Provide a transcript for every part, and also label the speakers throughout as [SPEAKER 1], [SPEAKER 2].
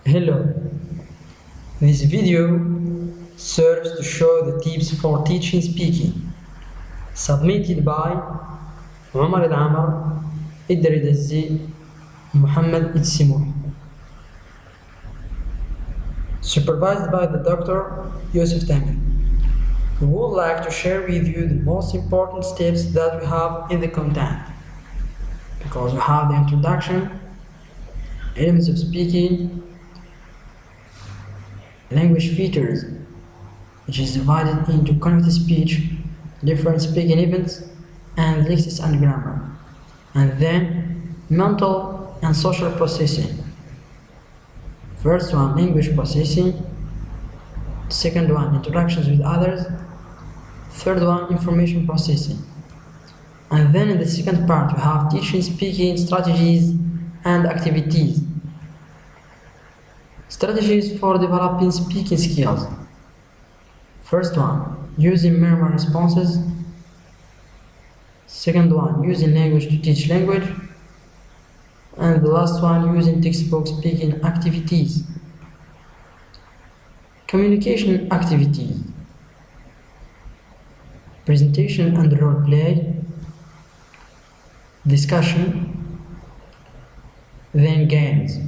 [SPEAKER 1] Hello. This video serves to show the tips for teaching speaking, submitted by عمر العمر, إدري الدزي, محمد السموح, supervised by the Dr. Yusuf Tamir. We would like to share with you the most important steps that we have in the content, because we have the introduction, elements of speaking, language features, which is divided into connected speech, different speaking events, and lexics and grammar, and then mental and social processing. First one, language processing. Second one, interactions with others. Third one, information processing. And then in the second part, we have teaching speaking strategies and activities. Strategies for developing speaking skills. First one, using murmur responses. Second one, using language to teach language. And the last one, using textbook speaking activities. Communication activities. Presentation and role play. Discussion. Then games.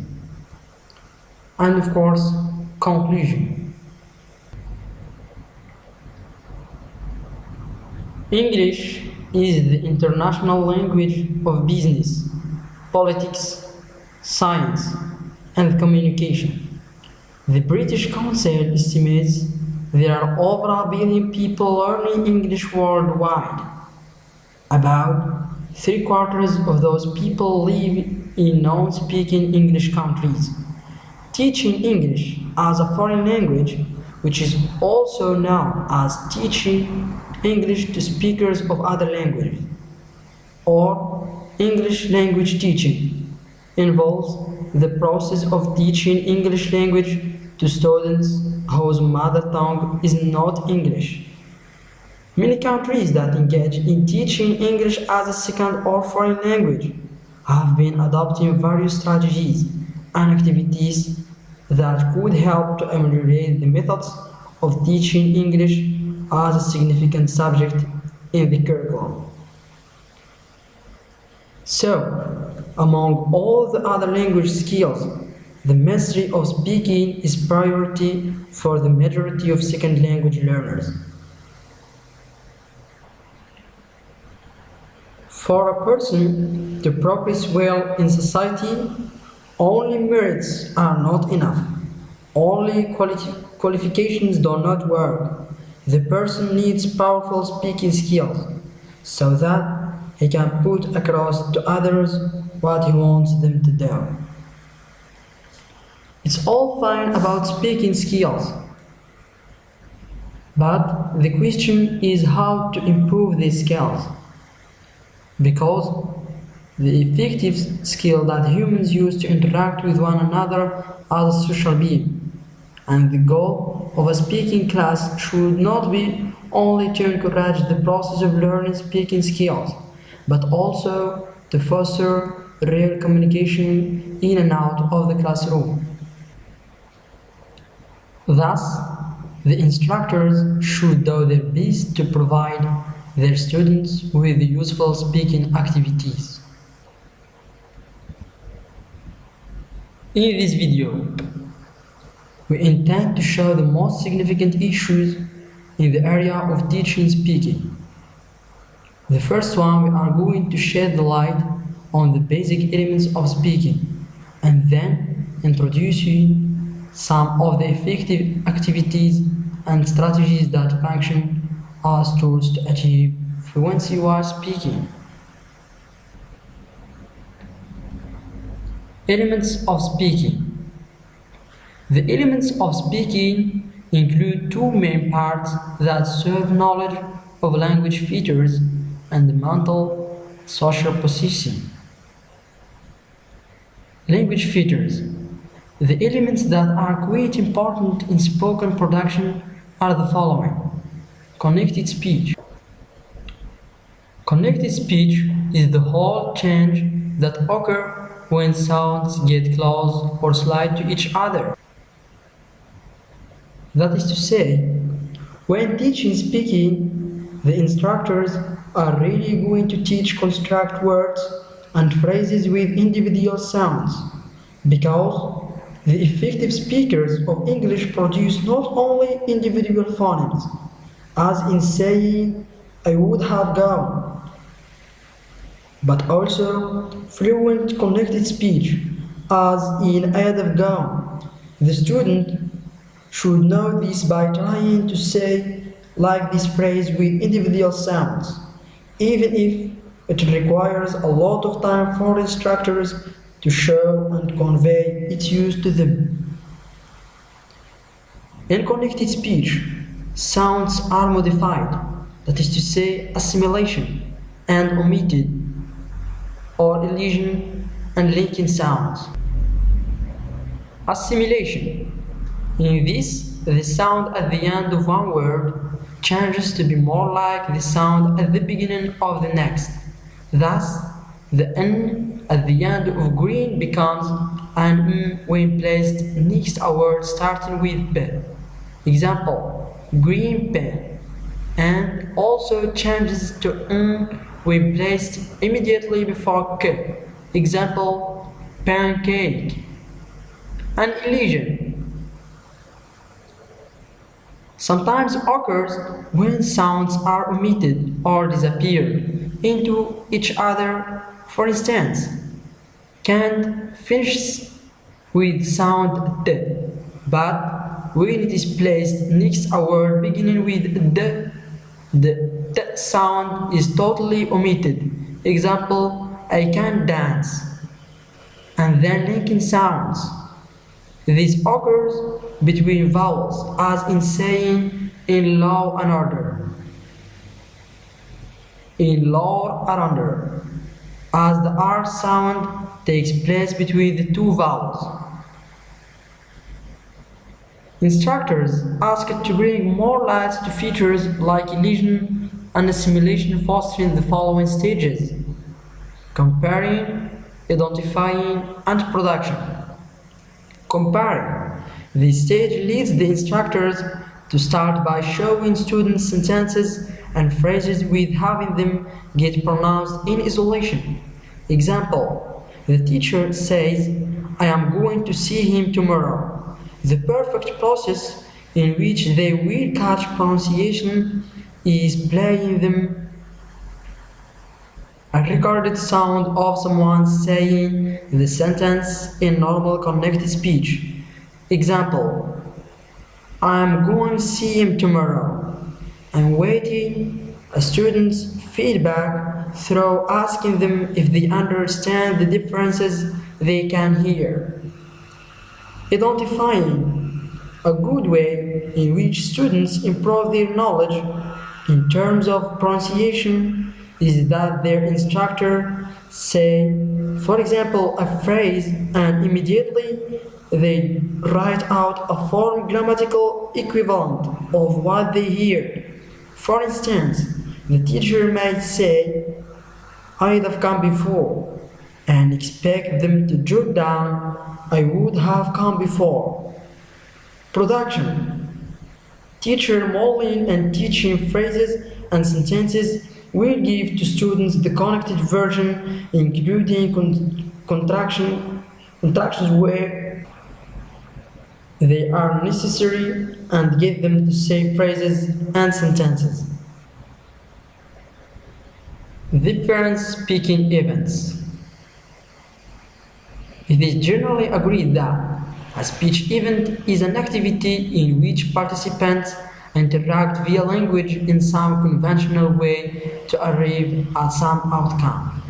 [SPEAKER 1] And of course, conclusion. English is the international language of business, politics, science, and communication. The British Council estimates there are over 1 billion people learning English worldwide. About 3/4 of those people live in non-speaking English countries. Teaching English as a foreign language, which is also known as teaching English to speakers of other languages, or English language teaching, involves the process of teaching English language to students whose mother tongue is not English. Many countries that engage in teaching English as a second or foreign language have been adopting various strategies and activities that could help to ameliorate the methods of teaching English as a significant subject in the curriculum. So, among all the other language skills, the mastery of speaking is priority for the majority of second language learners. For a person to progress well in society, only merits are not enough. Only qualifications do not work. The person needs powerful speaking skills so that he can put across to others what he wants them to do. It's all fine about speaking skills, but the question is how to improve these skills, because the effective skill that humans use to interact with one another as a social being, and the goal of a speaking class should not be only to encourage the process of learning speaking skills, but also to foster real communication in and out of the classroom. Thus, the instructors should do their best to provide their students with useful speaking activities. In this video, we intend to show the most significant issues in the area of teaching speaking. The first one, we are going to shed the light on the basic elements of speaking, and then introduce you some of the effective activities and strategies that function as tools to achieve fluency while speaking. Elements of speaking. The elements of speaking include two main parts that serve knowledge of language features and mental social processing. Language features. The elements that are quite important in spoken production are the following. Connected speech. Connected speech is the whole change that occurs when sounds get close or slide to each other. That is to say, when teaching speaking, the instructors are really going to teach construct words and phrases with individual sounds, because the effective speakers of English produce not only individual phonemes, as in saying I would have gone, but also fluent connected speech, as in I'd have gone. The student should know this by trying to say like this phrase with individual sounds, even if it requires a lot of time for instructors to show and convey its use to them. In connected speech, sounds are modified, that is to say, assimilation and omitted, or elision and linking sounds. Assimilation. In this, the sound at the end of one word changes to be more like the sound at the beginning of the next. Thus, the N at the end of green becomes an M when placed next a word starting with P. Example, green P. And also changes to N when placed immediately before K. Example, pancake. An elision sometimes occurs when sounds are omitted or disappear into each other. For instance, can't finishes with sound D, but when it is placed next a word beginning with D, the T sound is totally omitted. Example, I can dance. And then linking sounds. This occurs between vowels, as in saying in law and order. In law and order, as the R sound takes place between the two vowels. Instructors asked to bring more light to features like elision and assimilation, fostering the following stages: comparing, identifying, and production. Comparing. This stage leads the instructors to start by showing students sentences and phrases with having them get pronounced in isolation. Example, the teacher says, I am going to see him tomorrow. The perfect process in which they will catch pronunciation is playing them a recorded sound of someone saying the sentence in normal connected speech. Example, I am going to see him tomorrow. I'm waiting a student's feedback through asking them if they understand the differences they can hear. Identifying, a good way in which students improve their knowledge in terms of pronunciation is that their instructor say, for example, a phrase, and immediately they write out a form grammatical equivalent of what they hear. For instance, the teacher might say, I'd have come before, and expect them to jot down, I would have come before. Production. Teacher modeling and teaching phrases and sentences will give to students the connected version, including contractions where they are necessary, and get them to say phrases and sentences. Different speaking events. It is generally agreed that a speech event is an activity in which participants interact via language in some conventional way to arrive at some outcome.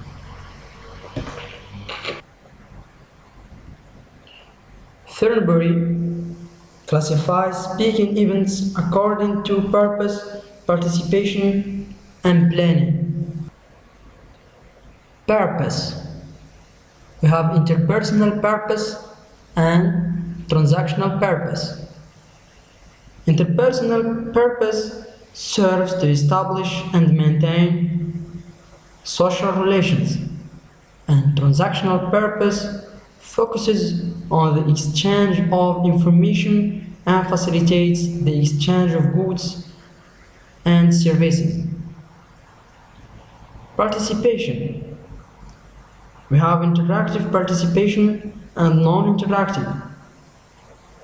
[SPEAKER 1] Thornbury classifies speaking events according to purpose, participation, and planning. Purpose. We have interpersonal purpose and transactional purpose. Interpersonal purpose serves to establish and maintain social relations. and transactional purpose focuses on the exchange of information and facilitates the exchange of goods and services. Participation. We have interactive participation and non-interactive.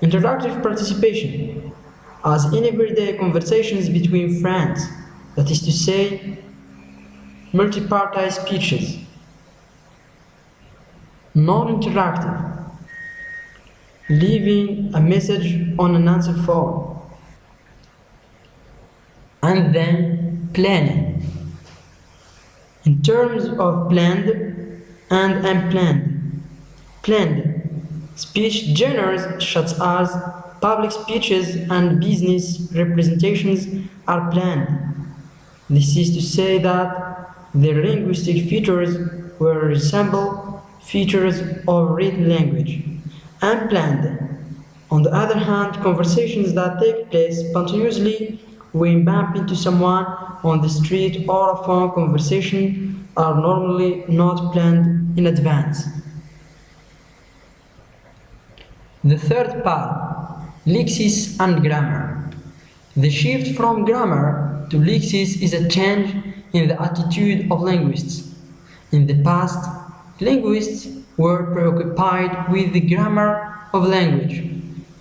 [SPEAKER 1] Interactive participation, as in everyday conversations between friends, that is to say, multi-party speeches. Non-interactive, leaving a message on an answer phone. And then planning. In terms of planned and unplanned. Planned speech genres such as public speeches and business representations are planned. This is to say that their linguistic features will resemble features of written language. Unplanned, on the other hand, conversations that take place spontaneously when bump into someone on the street or a phone conversation are normally not planned in advance. The third part, lexis and grammar. The shift from grammar to lexis is a change in the attitude of linguists. In the past, linguists were preoccupied with the grammar of language.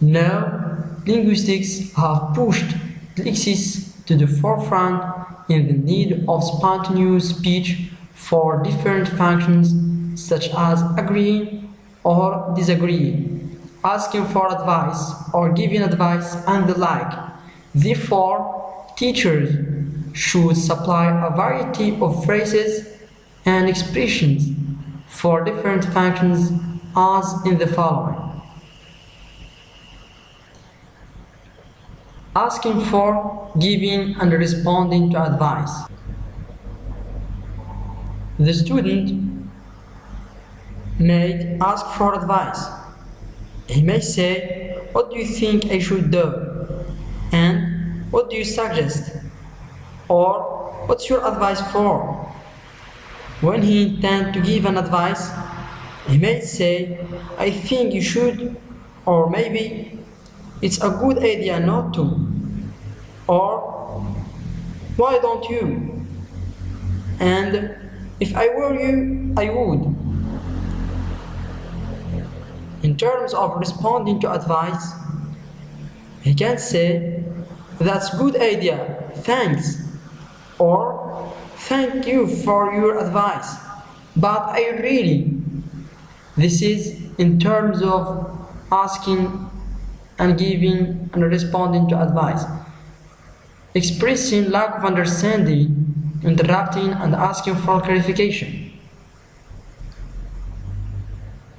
[SPEAKER 1] Now, linguistics have pushed lexis to the forefront in the need of spontaneous speech for different functions such as agreeing or disagreeing, asking for advice or giving advice and the like. Therefore, teachers should supply a variety of phrases and expressions for different functions as in the following. Asking for, giving and responding to advice. The student may ask for advice. He may say, "What do you think I should do?" And "What do you suggest?" Or "What's your advice for?" When he intends to give an advice, he may say, "I think you should," or maybe, "It's a good idea not to," or "Why don't you?" and "If I were you, I would." In terms of responding to advice, he can say, "That's a good idea, thanks," or "Thank you for your advice, but I really..." This is in terms of asking and giving and responding to advice. Expressing lack of understanding, interrupting and asking for clarification.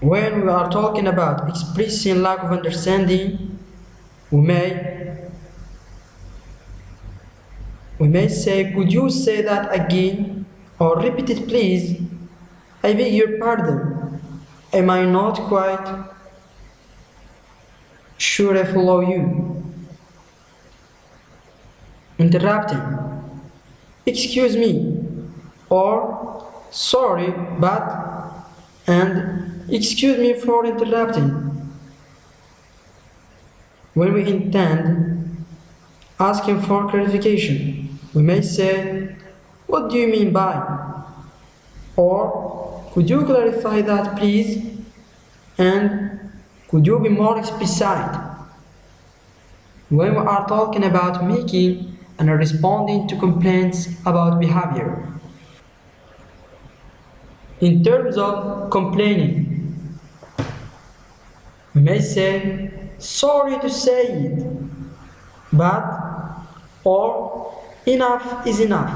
[SPEAKER 1] When we are talking about expressing lack of understanding, we may say, "Could you say that again?" or "Repeat it please." "I beg your pardon. Am I not quite sure I follow you?" Interrupting. "Excuse me," or "Sorry, but," and "Excuse me for interrupting." When we intend asking for clarification, we may say, "What do you mean by?" or "Could you clarify that please?" and "Could you be more explicit?" When we are talking about making and responding to complaints about behavior. In terms of complaining, we may say, "Sorry to say it, but," or "Enough is enough,"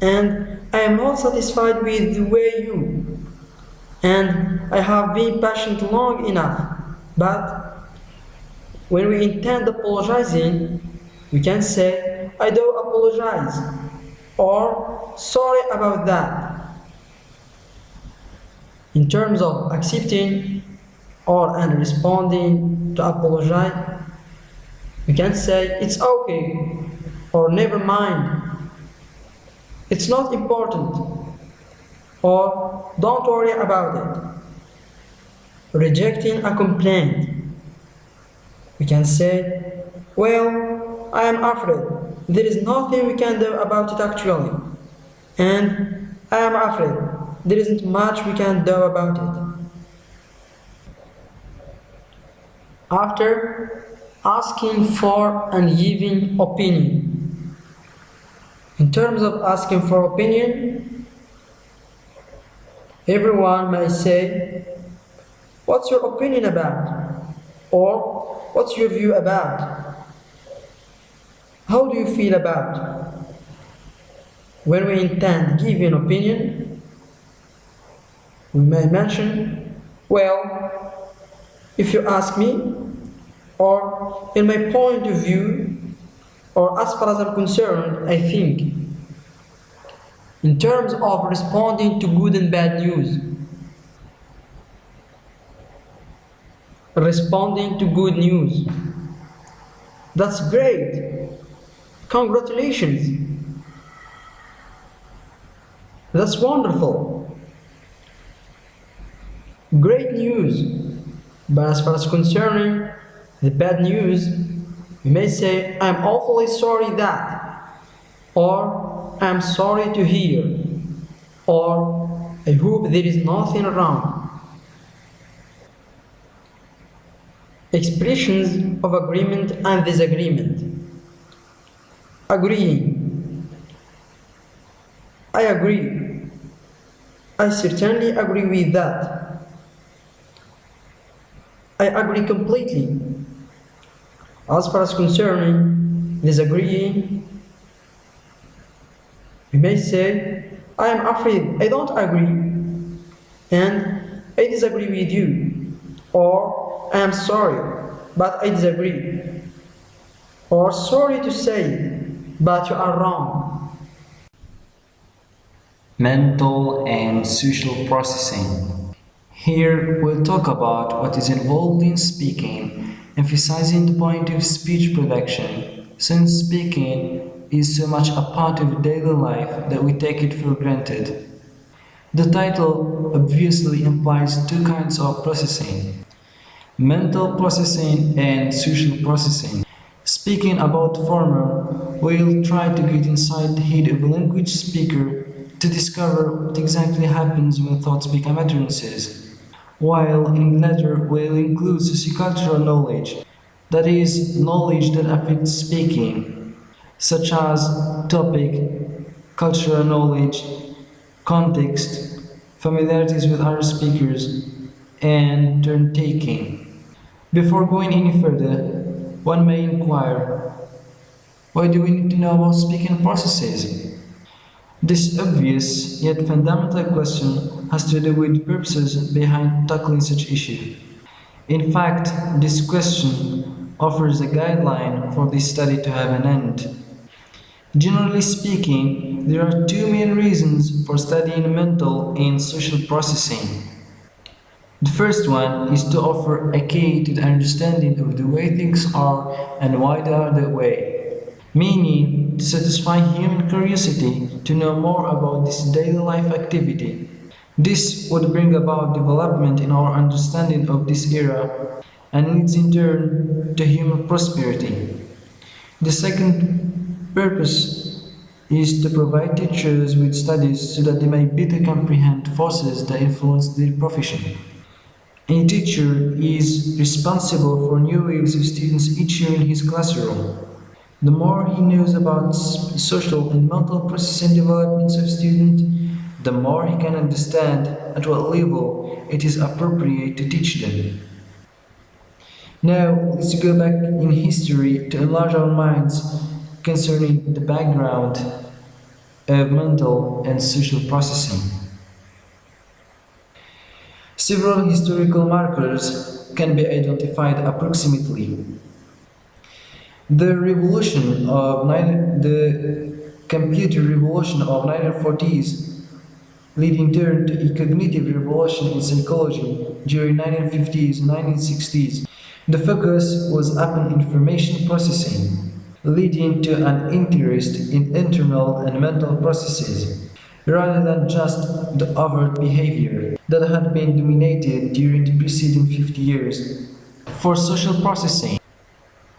[SPEAKER 1] and "I am not satisfied with the way you," and "I have been patient long enough, but." When we intend apologizing, we can say, "I do apologize," or "Sorry about that." In terms of accepting and responding to apologize, we can say, "It's okay," or "Never mind," "It's not important," or don't worry about it. Rejecting a complaint. We can say, well, I am afraid. There is nothing we can do about it actually. And I am afraid. There isn't much we can do about it. After asking for and giving opinion. In terms of asking for opinion, everyone may say, what's your opinion about? Or what's your view about? How do you feel about? When we intend giving an opinion, we may mention, well, if you ask me, or in my point of view, or as far as I'm concerned, I think. In terms of responding to good and bad news. Responding to good news. That's great. Congratulations. That's wonderful. Great news. But as far as concerning the bad news, we may say, I'm awfully sorry that, or I'm sorry to hear, or I hope there is nothing wrong. Expressions of agreement and disagreement. Agreeing. I agree. I certainly agree with that. I agree completely. As far as concerning disagreeing, we may say, I am afraid I don't agree, and I disagree with you, or I am sorry, but I disagree, or sorry to say, but you are wrong.
[SPEAKER 2] Mental and social processing. Here we'll talk about what is involved in speaking, emphasizing the point of speech production, since speaking is so much a part of daily life that we take it for granted. The title obviously implies two kinds of processing: mental processing and social processing. Speaking about the former, we'll try to get inside the head of a language speaker to discover what exactly happens when thoughts become utterances, while in the latter we'll include sociocultural knowledge, that is, knowledge that affects speaking, such as topic, cultural knowledge, context, familiarities with other speakers, and turn-taking. Before going any further, one may inquire, why do we need to know about speaking processes? This obvious yet fundamental question has to do with the purposes behind tackling such issue. In fact, this question offers a guideline for this study to have an end. Generally speaking, there are two main reasons for studying mental and social processing. The first one is to offer a key to the understanding of the way things are and why they are that way, meaning to satisfy human curiosity to know more about this daily life activity. This would bring about development in our understanding of this era and leads in turn to human prosperity. The second purpose is to provide teachers with studies so that they may better comprehend forces that influence their profession. A teacher is responsible for new waves of students each year in his classroom. The more he knows about social and mental processing developments of students, the more he can understand at what level it is appropriate to teach them. Now, let's go back in history to enlarge our minds concerning the background of mental and social processing. Several historical markers can be identified approximately. The computer revolution of 1940s, leading turn to a cognitive revolution in psychology during 1950s and 1960s. The focus was upon information processing, leading to an interest in internal and mental processes. rather than just the overt behavior that had been dominated during the preceding 50 years. For social processing,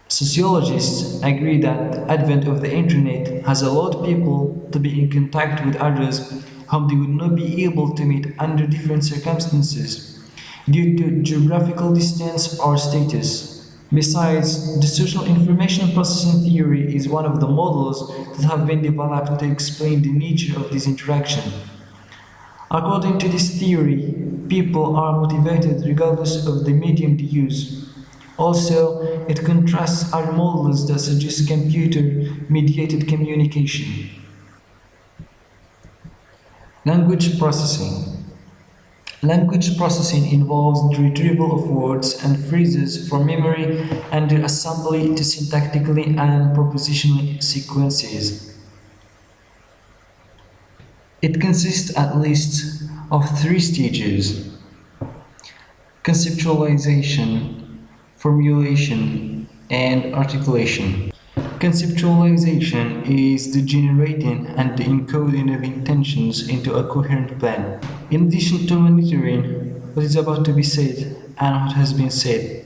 [SPEAKER 2] sociologists agree that the advent of the internet has allowed people to be in contact with others whom they would not be able to meet under different circumstances due to geographical distance or status. Besides, the social information processing theory is one of the models that have been developed to explain the nature of this interaction. According to this theory, people are motivated regardless of the medium they use. Also, it contrasts other models that suggest computer-mediated communication. Language processing. Language processing involves the retrieval of words and phrases from memory and their assembly to syntactically and propositional sequences. It consists at least of 3 stages: conceptualization, formulation, and articulation. Conceptualization is the generating and the encoding of intentions into a coherent plan, in addition to monitoring what is about to be said and what has been said.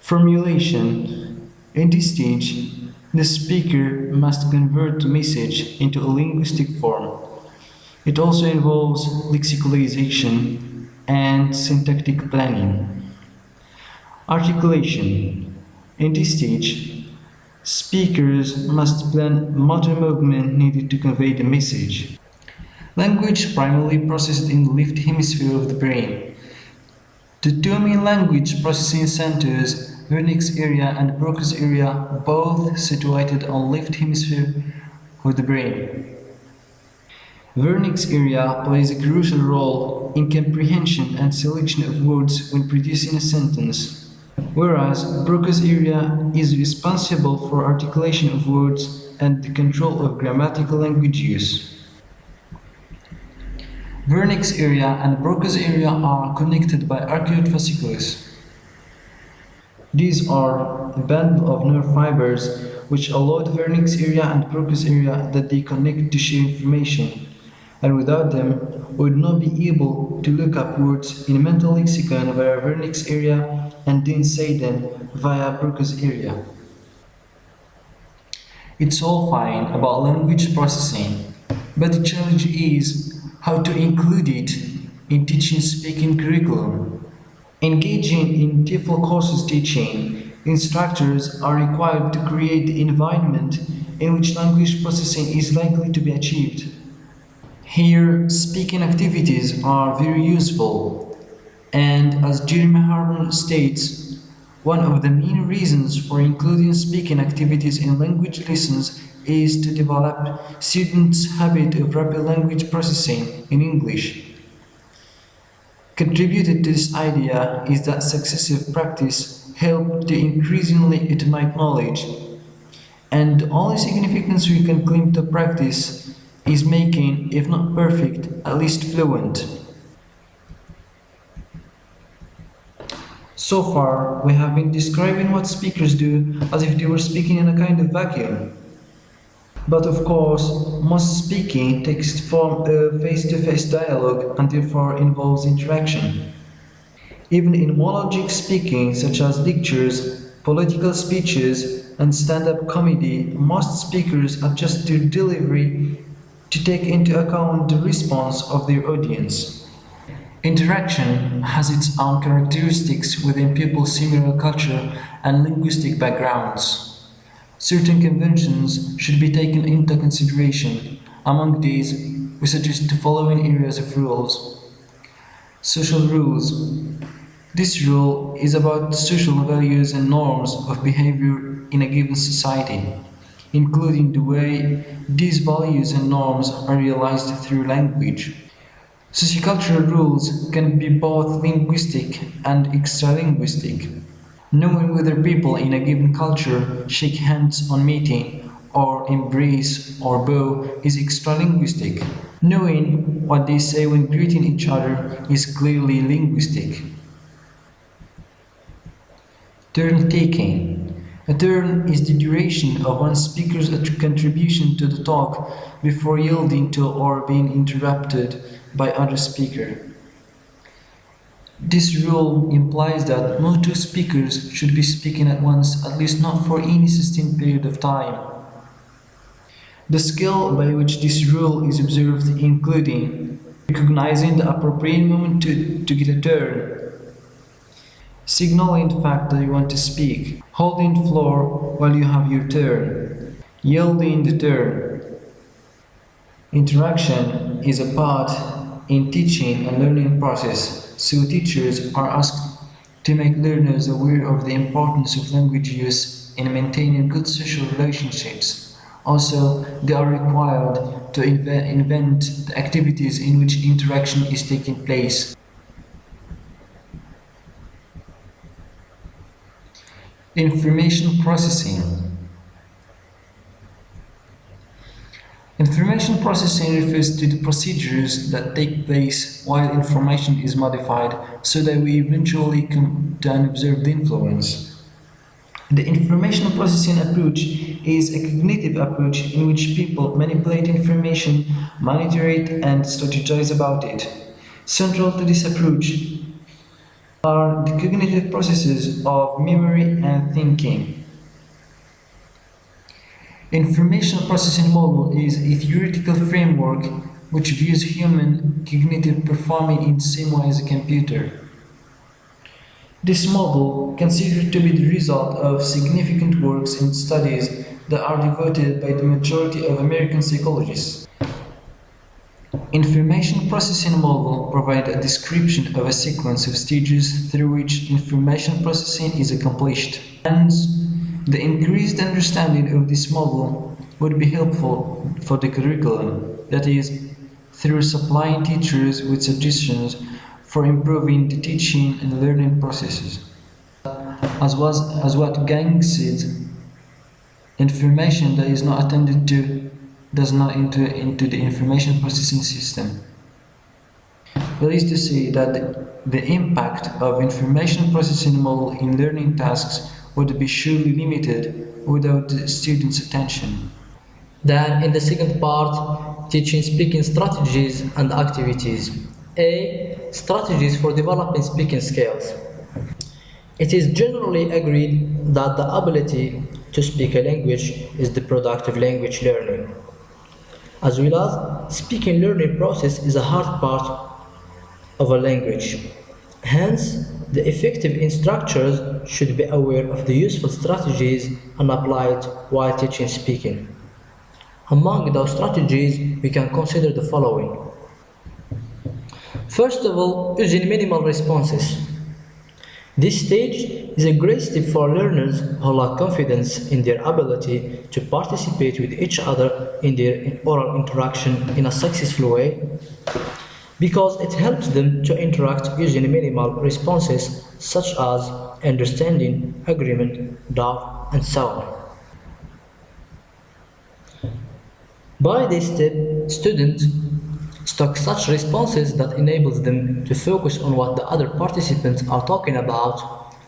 [SPEAKER 2] Formulation. In this stage, the speaker must convert the message into a linguistic form. It also involves lexicalization and syntactic planning. Articulation. In this stage, speakers must plan motor movement needed to convey the message. Language primarily processed in the left hemisphere of the brain. The two main language processing centers, Wernicke's area and Broca's area, both situated on the left hemisphere of the brain. Wernicke's area plays a crucial role in comprehension and selection of words when producing a sentence, whereas Broca's area is responsible for articulation of words and the control of grammatical language use. Wernicke's area and Broca's area are connected by arcuate fasciculus. These are a bundle of nerve fibers which allow the Wernicke's area and Broca's area that they connect to share information, and without them, we would not be able to look up words in a mental lexicon via Wernicke's area and then say them via Broca's area. It's all fine about language processing, but the challenge is how to include it in teaching speaking curriculum. Engaging in TEFL courses teaching, instructors are required to create the environment in which language processing is likely to be achieved. Here, speaking activities are very useful, and as Jeremy Harmon states, one of the main reasons for including speaking activities in language lessons is to develop students' habit of rapid language processing in English. Contributed to this idea is that successive practice helps to increasingly automate knowledge, and the only significance we can claim to practice is making, if not perfect, at least fluent. So far, we have been describing what speakers do as if they were speaking in a kind of vacuum. But of course, most speaking takes the form of face-to-face dialogue and therefore involves interaction. Even in monologic speaking, such as lectures, political speeches, and stand-up comedy, most speakers adjust their delivery to take into account the response of their audience. Interaction has its own characteristics within people's similar culture and linguistic backgrounds. Certain conventions should be taken into consideration. Among these, we suggest the following areas of rules. Social rules. This rule is about social values and norms of behavior in a given society, including the way these values and norms are realized through language. Sociocultural rules can be both linguistic and extra-linguistic. Knowing whether people in a given culture shake hands on meeting or embrace or bow is extra-linguistic. Knowing what they say when greeting each other is clearly linguistic. Turn taking. A turn is the duration of one speaker's contribution to the talk before yielding to or being interrupted by other speaker. This rule implies that no two speakers should be speaking at once, at least not for any sustained period of time. The scale by which this rule is observed including recognizing the appropriate moment to get a turn, signaling the fact that you want to speak, holding the floor while you have your turn, yielding the turn. Interaction is a part in teaching and learning process, so teachers are asked to make learners aware of the importance of language use in maintaining good social relationships. Also, they are required to invent the activities in which interaction is taking place. Information processing. Information processing refers to the procedures that take place while information is modified so that we eventually come to an observed influence. The information processing approach is a cognitive approach in which people manipulate information, monitor it, and strategize about it. Central to this approach are the cognitive processes of memory and thinking. Information processing model is a theoretical framework which views human cognitive performing in the same way as a computer. This model considered to be the result of significant works and studies that are devoted by the majority of American psychologists. Information processing model provides a description of a sequence of stages through which information processing is accomplished. Hence, the increased understanding of this model would be helpful for the curriculum, that is, through supplying teachers with suggestions for improving the teaching and learning processes. As what Gang said, information that is not attended to does not enter into the information processing system. That is to say that the impact of information processing model in learning tasks would be surely limited without the student's attention.
[SPEAKER 1] Then in the second part, teaching speaking strategies and activities. A. Strategies for developing speaking skills. It is generally agreed that the ability to speak a language is the product of language learning. As well as, speaking learning process is a hard part of a language. Hence, the effective instructors should be aware of the useful strategies and apply it while teaching speaking. Among those strategies, we can consider the following. First of all, using minimal responses. This stage is a great step for learners who lack confidence in their ability to participate with each other in their oral interaction in a successful way, because it helps them to interact using minimal responses such as understanding, agreement, doubt, and so on. By this step, students stock such responses that enables them to focus on what the other participants are talking about,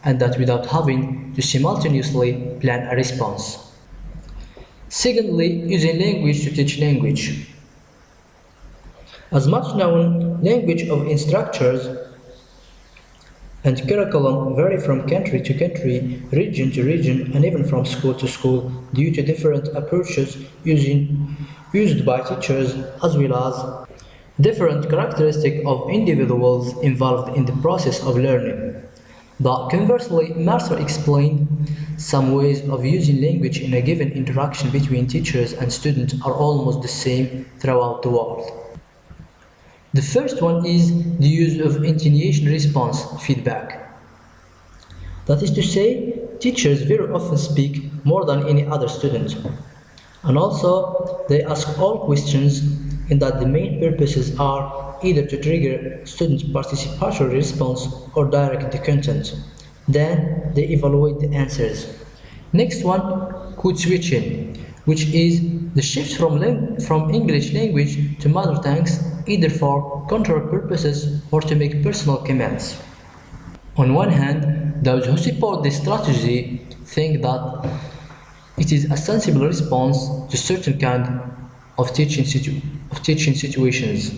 [SPEAKER 1] and that without having to simultaneously plan a response. Secondly, using language to teach language. As much known, language of instructors and curriculum vary from country to country, region to region, and even from school to school due to different approaches used by teachers, as well as different characteristics of individuals involved in the process of learning. But conversely, Mercer explained some ways of using language in a given interaction between teachers and students are almost the same throughout the world. The first one is the use of intonation response feedback. That is to say, teachers very often speak more than any other student. And also, they ask all questions in that the main purposes are either to trigger students' participatory response or direct the content. Then they evaluate the answers. Next one, code switching, which is the shift from English language to mother tongues, either for control purposes or to make personal comments. On one hand, those who support this strategy think that it is a sensible response to certain kind of teaching situations.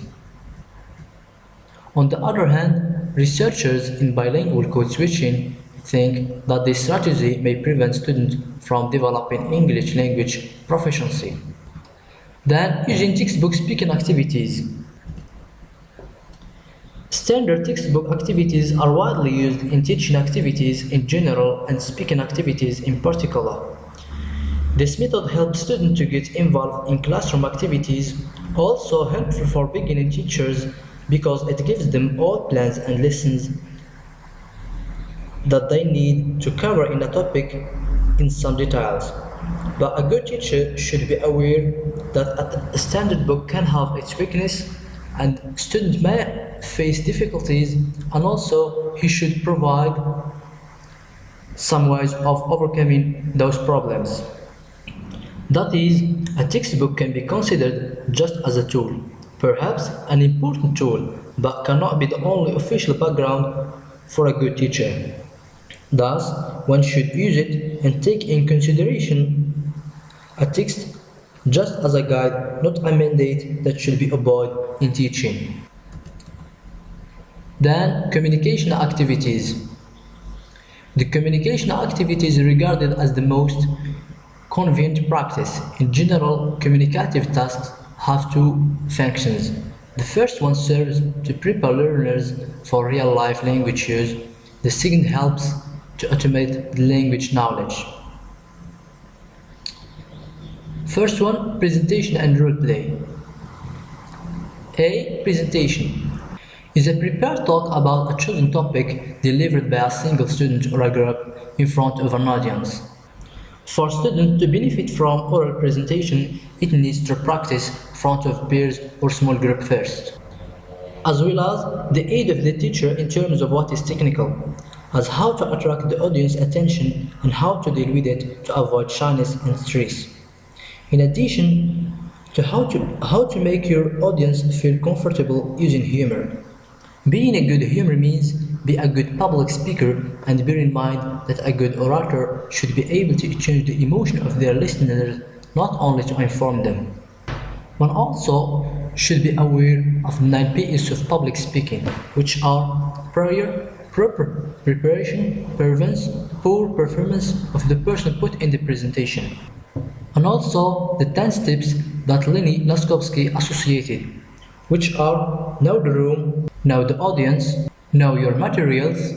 [SPEAKER 1] On the other hand, researchers in bilingual code switching think that this strategy may prevent students from developing English language proficiency. Then, using textbook speaking activities. Standard textbook activities are widely used in teaching activities in general and speaking activities in particular. This method helps students to get involved in classroom activities, also helpful for beginning teachers because it gives them all plans and lessons that they need to cover in a topic in some details. But a good teacher should be aware that a standard book can have its weakness and students may face difficulties, and also he should provide some ways of overcoming those problems. That is, a textbook can be considered just as a tool, perhaps an important tool, but cannot be the only official background for a good teacher. Thus, one should use it and take in consideration a text just as a guide, not a mandate that should be obeyed in teaching. Then, communication activities. The communication activities regarded as the most convenient practice. In general, communicative tasks have two functions. The first one serves to prepare learners for real-life language use. The second helps to automate the language knowledge. First one, presentation and role play. A. Presentation is a prepared talk about a chosen topic delivered by a single student or a group in front of an audience. For students to benefit from oral presentation, it needs to practice in front of peers or small group first, as well as the aid of the teacher in terms of what is technical, as how to attract the audience attention and how to deal with it to avoid shyness and stress. In addition to how to make your audience feel comfortable using humor. Being a good humor means be a good public speaker, and bear in mind that a good orator should be able to change the emotion of their listeners, not only to inform them. One also should be aware of the 9 P's of public speaking, which are prior, proper preparation, prevents poor performance of the person put in the presentation. And also the 10 steps that Lenny Laskowski associated, which are know the room, know the audience, know your materials,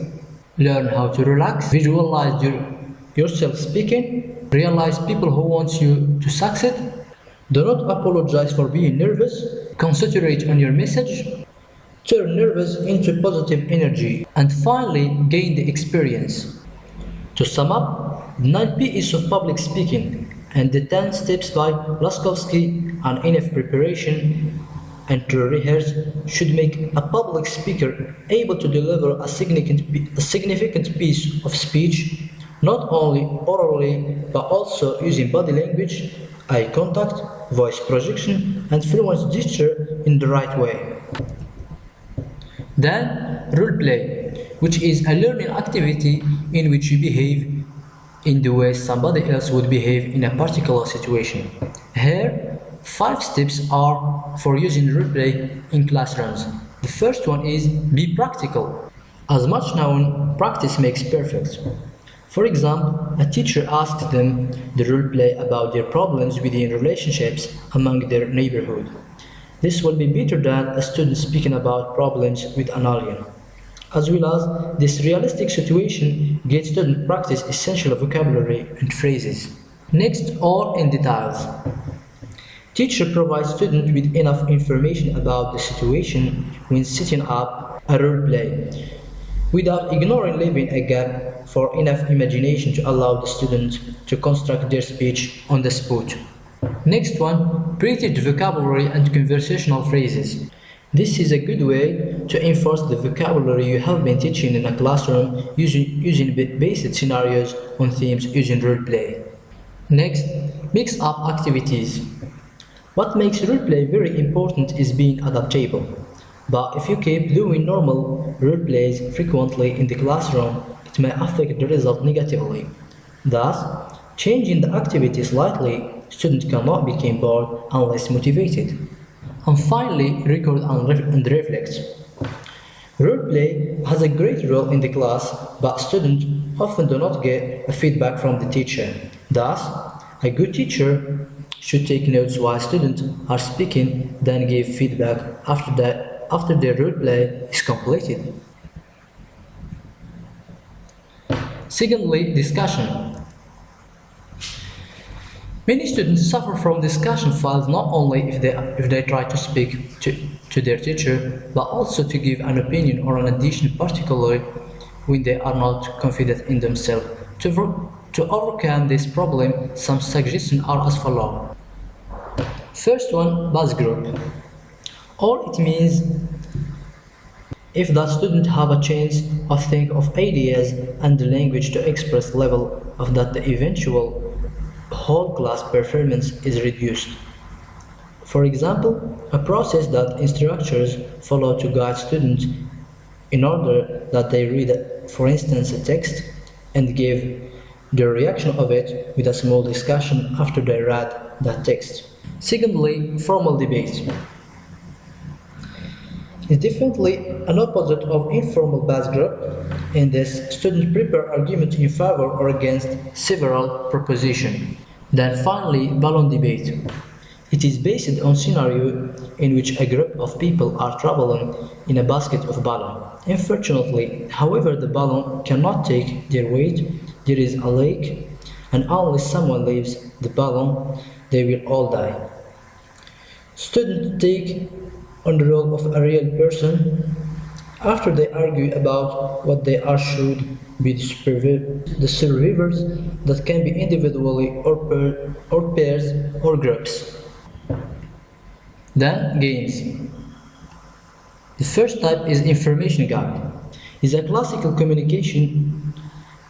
[SPEAKER 1] learn how to relax, visualize yourself speaking, realize people who want you to succeed, do not apologize for being nervous, concentrate on your message, turn nervous into positive energy, and finally gain the experience. To sum up, the 9 P's of public speaking and the 10 steps by Laskowski and enough preparation and to rehearse should make a public speaker able to deliver a significant piece of speech, not only orally but also using body language, eye contact, voice projection, and fluent gesture in the right way. Then, role play, which is a learning activity in which you behave in the way somebody else would behave in a particular situation. Here, 5 steps are for using role play in classrooms. The first one is be practical. As much known, practice makes perfect. For example, a teacher asks them the role play about their problems within relationships among their neighborhood. This will be better than a student speaking about problems with an alien. As well as this realistic situation gets students practice essential vocabulary and phrases. Next, all in details. Teacher provides students with enough information about the situation when setting up a role play, without ignoring leaving a gap for enough imagination to allow the student to construct their speech on the spot. Next one, printed vocabulary and conversational phrases. This is a good way to enforce the vocabulary you have been teaching in a classroom using basic scenarios on themes using role play. Next, mix up activities. What makes role play very important is being adaptable. But if you keep doing normal role plays frequently in the classroom, it may affect the result negatively. Thus, changing the activity slightly, students cannot become bored unless motivated. And finally, record and reflect. Roleplay has a great role in the class, but students often do not get a feedback from the teacher. Thus, a good teacher should take notes while students are speaking, then give feedback after their roleplay is completed. Secondly, discussion. Many students suffer from discussion fails not only if they try to speak to their teacher, but also to give an opinion or an addition, particularly when they are not confident in themselves. To overcome this problem, some suggestions are as follows. First one, buzz group. All it means if the student have a chance of think of ideas and the language to express level of that the eventual whole class performance is reduced. For example, a process that instructors follow to guide students in order that they read, for instance, a text and give the reaction of it with a small discussion after they read that text. Secondly, formal debate. Is definitely an opposite of informal buzz group. In this, students prepare arguments in favor or against several propositions. Then finally, balloon debate. It is based on scenario in which a group of people are traveling in a basket of balloon. Unfortunately, however, the balloon cannot take their weight. There is a lake, and unless someone leaves the balloon, they will all die. Students take on the role of a real person after they argue about what they are should be the survivors that can be individually or pairs or groups. Then games. The first type is information gap. It's a classical communication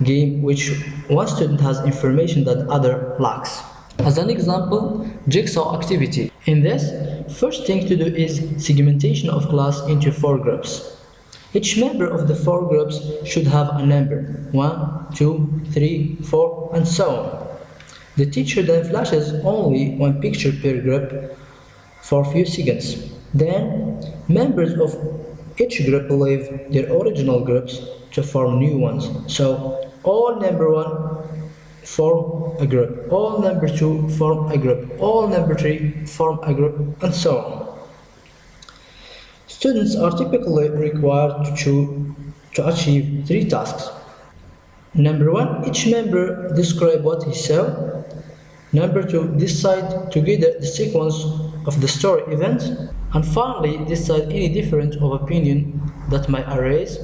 [SPEAKER 1] game which one student has information that other lacks. As an example, jigsaw activity. In this, first thing to do is segmentation of class into 4 groups. Each member of the 4 groups should have a number 1, 2, 3, 4, and so on. The teacher then flashes only one picture per group for a few seconds. Then, members of each group leave their original groups to form new ones. So, all number 1 form a group, all number 2 form a group, all number 3 form a group, and so on. Students are typically required to achieve 3 tasks. Number 1, each member describe what he saw. Number 2, decide together the sequence of the story events. And finally, decide any difference of opinion that might arise.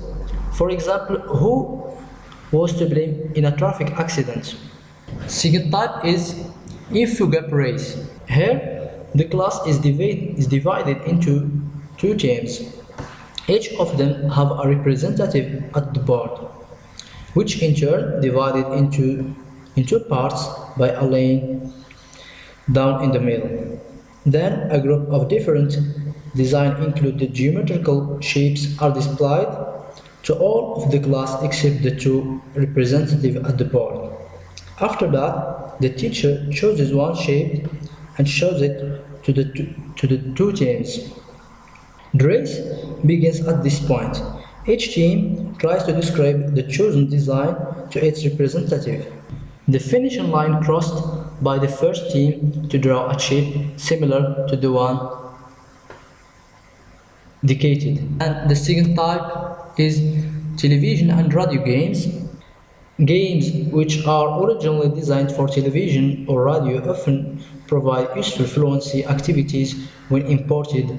[SPEAKER 1] For example, who was to blame in a traffic accident. Second type is info gap race. Here, the class is divided into 2 teams. Each of them have a representative at the board, which in turn divided into parts by a lane down in the middle. Then a group of different design included geometrical shapes are displayed to all of the class except the 2 representatives at the board. After that, the teacher chooses one shape and shows it to the 2 teams. The race begins at this point. Each team tries to describe the chosen design to its representative. The finishing line crossed by the first team to draw a shape similar to the one dictated. And the second type is television and radio games. Games which are originally designed for television or radio often provide useful fluency activities when imported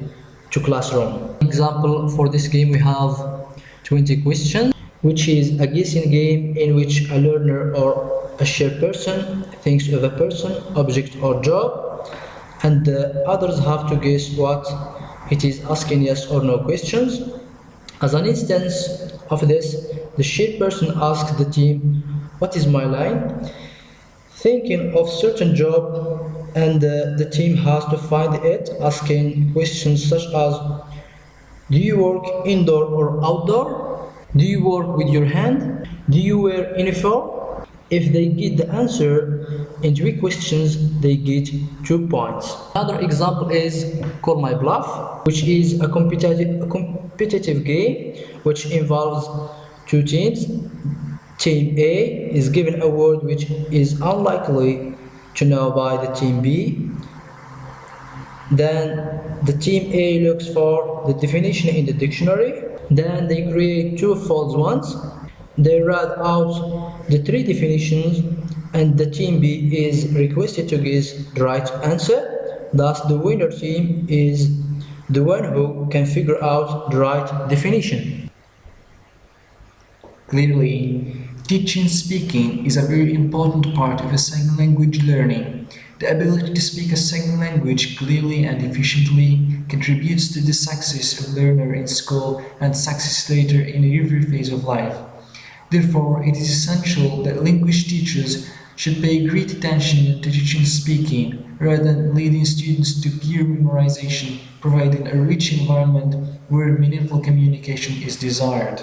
[SPEAKER 1] to classroom. Example for this game we have 20 questions, which is a guessing game in which a learner or a shared person thinks of a person, object or job, and the others have to guess what it is, asking yes or no questions. As an instance of this, the shared person asks the team, "What is my line?" thinking of certain job, and the team has to find it, asking questions such as, "Do you work indoor or outdoor?" Do you work with your hand? Do you wear uniform? If they get the answer in 3 questions, they get 2 points. Another example is Call My Bluff, which is a competitive game which involves 2 teams. Team A is given a word which is unlikely to know by the team B. Then the team A looks for the definition in the dictionary. Then they create 2 false ones. They read out the 3 definitions and the team B is requested to guess the right answer. Thus the winner team is the one who can figure out the right definition.
[SPEAKER 2] Clearly, teaching speaking is a very important part of a second language learning. The ability to speak a second language clearly and efficiently contributes to the success of learner in school and success later in every phase of life. Therefore, it is essential that language teachers should pay great attention to teaching speaking rather than leading students to pure memorization, providing a rich environment where meaningful communication is desired.